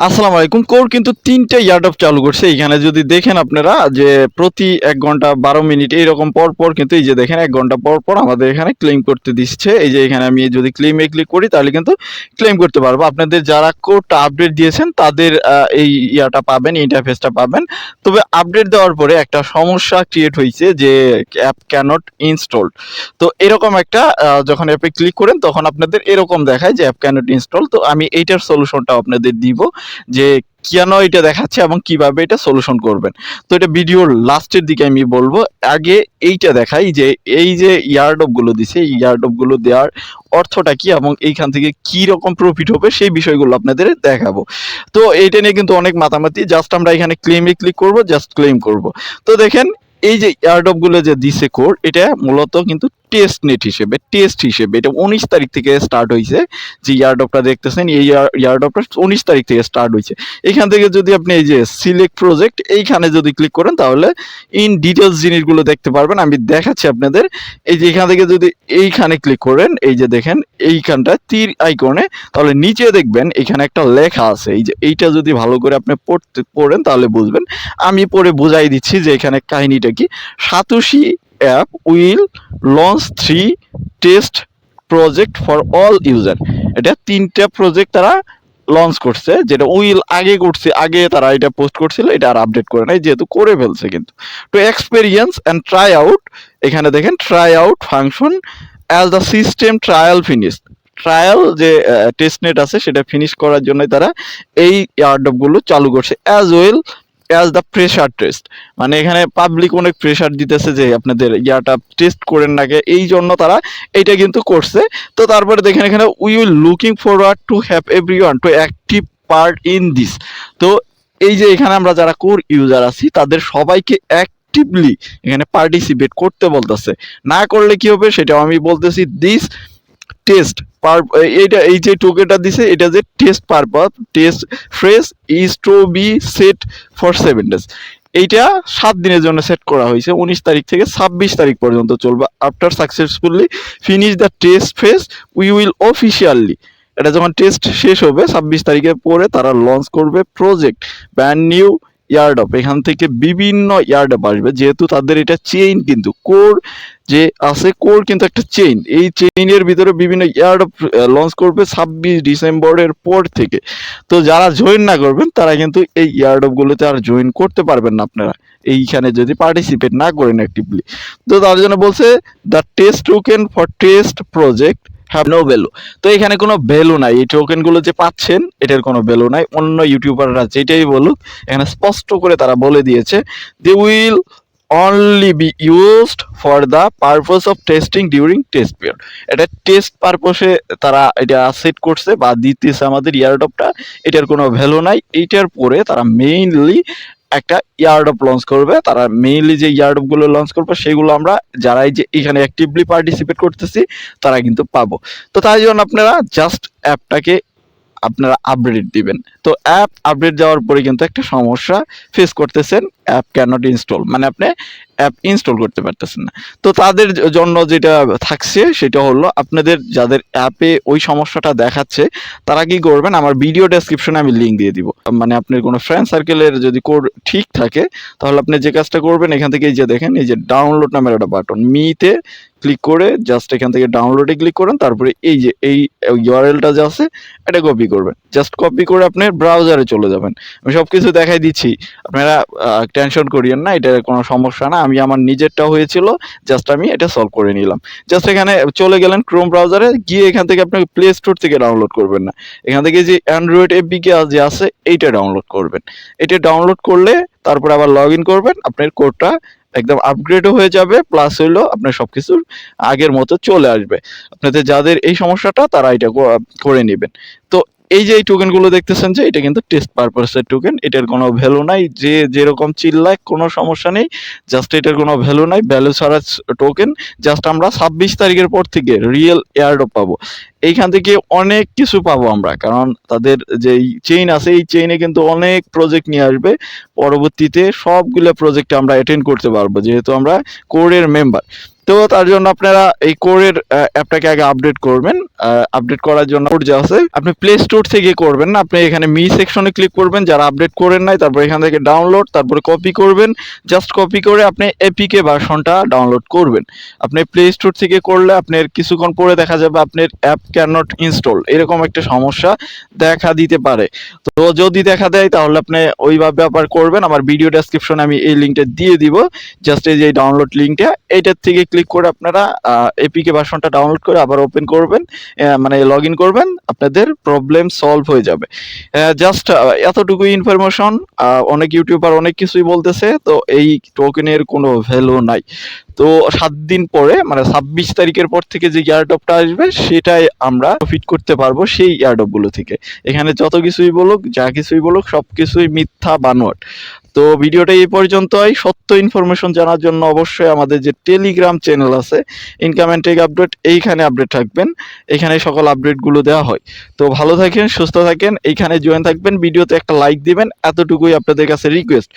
আসসালামু আলাইকুম। কোর কিন্তু ৩টা ইয়ারড্রপ চালু করছে। এইখানে যদি দেখেন আপনারা যে প্রতি ১ ঘন্টা ১২ মিনিট এইরকম পর কিন্তু এই যে দেখেন ১ ঘন্টা পর আমাদের এখানে ক্লেম করতে দিচ্ছে। এই যে এখানে আমি যদি ক্লেমে ক্লিক করি তাহলে কিন্তু ক্লেম করতে পারবো। আপনাদের যারা কোডটা আপডেট দিয়েছেন তাদের এই ইয়াটা পাবেন, ইন্টারফেসটা পাবেন। তবে আপডেট দেওয়ার পরে একটা সমস্যা ক্রিয়েট হইছে যে অ্যাপ ক্যানট ইনস্টলড। তো এরকম একটা যখন অ্যাপে ক্লিক করেন তখন আপনাদের এরকম দেখায় যে অ্যাপ ক্যানট ইনস্টল। তো আমি এইটার সলিউশনটা আপনাদের দিব যে কেন এটা দেখাচ্ছে এবং কিভাবে এটা সলিউশন করবেন। তো এটা ভিডিওর লাস্টের দিকে আমি বলবো। আগে এইটা দেখাই যে এই যে ইয়ারড্রপ গুলো দিছে, এই ইয়ারড্রপ গুলো দেওয়ার অর্থটা কি এবং এইখান থেকে কি রকম প্রফিট হবে সেই বিষয়গুলো আপনাদের দেখাবো। তো এইটা নিয়ে কিন্তু অনেক মাতামাতি। জাস্ট আমরা এখানে ক্লেমে ক্লিক করব, জাস্ট ক্লেম করব। তো দেখেন এই যে এয়ারড্রপ গুলো যে দিছে কোড, এটা মূলত কিন্তু টেস্ট হিসেবে এটা 19 তারিখ থেকে স্টার্ট হয়েছে। যে এয়ারড্রপটা দেখতেছেন এই এয়ারড্রপটা 19 তারিখ থেকে স্টার্ট হয়েছে। এখান থেকে যদি আপনি এই যে সিলেক্ট প্রজেক্ট এইখানে যদি ক্লিক করেন তাহলে ইন ডিটেলস জিনিসগুলো দেখতে পারবেন। আমি দেখাচ্ছি আপনাদের। এই যে এখান থেকে যদি এইখানে ক্লিক করেন, এই যে দেখেন এইখানটা তীর আইকনে, তাহলে নিচে দেখবেন এখানে একটা লেখা আছে। এই যে এইটা যদি ভালো করে আপনি পড়েন তাহলে বুঝবেন। আমি পড়ে বুঝাই দিচ্ছি যে এখানে কাহিনীটা কি। Satoshi app will launch 3 test project for all user. এটা 3টা প্রজেক্ট তারা লঞ্চ করছে, যেটা উইল আগে করছে, আগে তারা এটা পোস্ট করছিল, এটা আর আপডেট করে নাই, যেহেতু করে ফেলছে কিন্তু। To experience and try out, এখানে দেখেন try out function as the system trial finish. Trial যে টেস্টনেট আছে সেটা ফিনিশ করার জন্য তারা এই এয়ারড্রপ গুলো চালু করছে। As well as the pressure test, মানে এখানে পাবলিক অনেক প্রেশার দিতেছে যে আপনাদের ইয়াটা টেস্ট করেন নাকি, এই জন্য তারা এইটা কিন্তু করছে। তো তারপরে দেখেন এখানে we will looking forward to have everyone to active part in this. তো এই যে এখানে আমরা যারা কোর ইউজার আছি তাদের সবাইকে অ্যাক্টিভলি এখানে পার্টিসিপেট করতে বলতেছে। না করলে কি হবে সেটাও আমি বলতেছি। দিস টেস্ট এইটা এই যে টোকেনটা দিছে এটা যে test purpose test phase is to be set for 7 days. এইটা 7 দিনের জন্য সেট করা হয়েছে। 19 তারিখ থেকে 26 তারিখ পর্যন্ত চলবে। After successfully finish the test phase we will officially, এটা যখন টেস্ট শেষ হবে 26 তারিখের পরে তারা লঞ্চ করবে প্রজেক্ট ব্র্যান্ড নিউ ইয়ারড্রপ। এখান থেকে বিভিন্ন ইয়ারড্রপ আসবে, যেহেতু তাদের এটা চেইন, কিন্তু কোর যে আছে, কোর কিন্তু একটা চেইন। এই চেইনের ভিতরে বিভিন্ন ইয়ারড্রপ লঞ্চ করবে 26 ডিসেম্বরের পর থেকে। তো যারা জয়েন না করবেন তারা কিন্তু এই ইয়ারড্রপ গুলোতে আর জয়েন করতে পারবেন না আপনারা, এইখানে যদি পার্টিসিপেট না করেন অ্যাক্টিভলি। তো তার জন্য বলছে the test token for test project have no value. তো এখানে কোনো ভ্যালু নাই, এই টোকেন গুলো যে পাচ্ছেন এটার কোনো ভ্যালু নাই। অন্য ইউটিউবাররা যেটাই বলুক এখানে স্পষ্ট করে তারা বলে দিয়েছে they will only be used for the purpose of testing during test period. এটা টেস্ট পারপসে তারা এটা সেট করছে বা দিতেছে আমাদের ইয়ারড্রপটা। এটার কোনো ভ্যালু নাই। এইটার পরে তারা মেইনলি একটা ইয়ারড্রপ লঞ্চ করবে। তারা মেইনলি যে ইয়ারড্রপ গুলো লঞ্চ করবে সেগুলো আমরা যারা এই যে এখানে অ্যাক্টিভলি পার্টিসিপেট করতেছি তারা কিন্তু পাবো। তো তাই জন্য আপনারা জাস্ট অ্যাপটাকে আপনারা আপডেট দিবেন। তো অ্যাপ আপডেট যাওয়ার পরে কিন্তু একটা সমস্যা ফেস করতেছেন, অ্যাপ ক্যানট ইনস্টল, মানে আপনি অ্যাপ ইনস্টল করতে পারতেছেন না। তো তাদের জন্য যেটা থাকছে সেটা হলো আপনাদের যাদের অ্যাপে ওই সমস্যাটা দেখাচ্ছে তারা কি করবেন, আমার ভিডিও ডেসক্রিপশনে আমি লিঙ্ক দিয়ে দিব। মানে আপনার কোনো ফ্রেন্ড সার্কেলের যদি কোড ঠিক থাকে তাহলে আপনি যে কাজটা করবেন, এখান থেকে এই যে দেখেন এই যে ডাউনলোড নামের একটা বাটন, মিতে ক্লিক করে জাস্ট এখান থেকে ডাউনলোডে ক্লিক করেন। তারপরে এই যে এই ইউআরএলটা যে আছে এটা কপি করবেন। জাস্ট কপি করে আপনি ব্রাউজারে চলে যাবেন। আমি সবকিছু দেখাই দিচ্ছি, আপনারা টেনশন করিয়েন না, এটা কোনো সমস্যা না। আমি আমার নিজেরটা হয়েছিল, জাস্ট আমি এটা সলভ করে নিলাম। জাস্ট এখানে চলে গেলেন ক্রোম ব্রাউজারে, গিয়ে এখান থেকে আপনাকে প্লে স্টোর থেকে ডাউনলোড করবেন না, এখান থেকে যে অ্যান্ড্রয়েড এপিকে যে আছে এইটা ডাউনলোড করবেন। এটা ডাউনলোড করলে তারপর আবার লগ ইন করবেন, আপনার কোডটা একদম আপগ্রেডও হয়ে যাবে, প্লাস হইলো আপনার সবকিছু আগের মতো চলে আসবে। আপনাদের যাদের এই সমস্যাটা তারা এটা করে নেবেন। তো এই যে এই টোকেন গুলো দেখতেছেন যে এটা কিন্তু টেস্ট পারপাসের টোকেন, এটার কোনো ভ্যালু নাই। যে যেরকম চিল্লায় কোনো সমস্যা নেই, জাস্ট এটার কোনো ভ্যালু নাই, ভ্যালু ছাড়া টোকেন। জাস্ট আমরা 26 তারিখের পর থেকে রিয়েল এয়ারড্রপ পাবো। এইখান থেকে অনেক কিছু পাবো আমরা, কারণ তাদের যে চেইন আছে এই চেইনে কিন্তু অনেক প্রজেক্ট নিয়ে আসবে। পরবর্তীতে সবগুলো প্রজেক্টে আমরা অ্যাটেন্ড করতে পারবো যেহেতু আমরা কোরের মেম্বার। তো তো তার জন্য আপনারা এই কোরের অ্যাপটাকে আগে আপডেট করবেন। আপডেট করার জন্য কোড যা আছে আপনি প্লে স্টোর থেকে করবেন না, আপনি এখানে মি সেকশনে ক্লিক করবেন যারা আপডেট করেন নাই, তারপর এখান থেকে ডাউনলোড, তারপরে কপি করবেন। জাস্ট কপি করে আপনি এপিকে ভার্সনটা ডাউনলোড করবেন। আপনি প্লে স্টোর থেকে করলে আপনার কিছুক্ষণ পরে দেখা যাবে আপনার অ্যাপ ক্যান নট ইনস্টল, এরকম একটা সমস্যা দেখা দিতে পারে। তো যদি দেখা দেয় তাহলে আপনি ওইভাবে আবার করবেন। আমার ভিডিও ডেসক্রিপশনে আমি এই লিঙ্কটা দিয়ে দিব, জাস্ট এই যে ডাউনলোড লিঙ্কটা, এইটার থেকে ক্লিক করে আপনারা এপিকে ভার্সনটা ডাউনলোড করে আবার ওপেন করবেন, মানে লগ ইন করবেন, আপনাদের প্রবলেম সলভ হয়ে যাবে। জাস্ট এতটুকুই ইনফরমেশন। অনেক ইউটিউবার অনেক কিছুই বলতেছে, তো এই টোকেনের কোনো ভ্যালু নাই। তো 7 দিন পরে মানে 26 তারিখের পর থেকে যে এয়ারড্রপটা আসবে সেটাই আমরা প্রফিট করতে পারবো সেই এয়ারড্রপ গুলো থেকে। এখানে যত কিছুই বলুক, যা কিছুই বলুক, সবকিছুই মিথ্যা বানোয়াট। তো ভিডিওটা এই পর্যন্তই। সত্য ইনফরমেশন জানার জন্য অবশ্যই আমাদের যে টেলিগ্রাম চ্যানেল আছে ইনকাম এন্ড টেক আপডেট, এইখানে আপডেট থাকবেন। এখানে সকল আপডেটগুলো দেওয়া হয়। তো ভালো থাকেন, সুস্থ থাকেন, এইখানে জয়েন থাকবেন, ভিডিওতে একটা লাইক দিবেন, এতটুকুই আপনাদের কাছে রিকোয়েস্ট।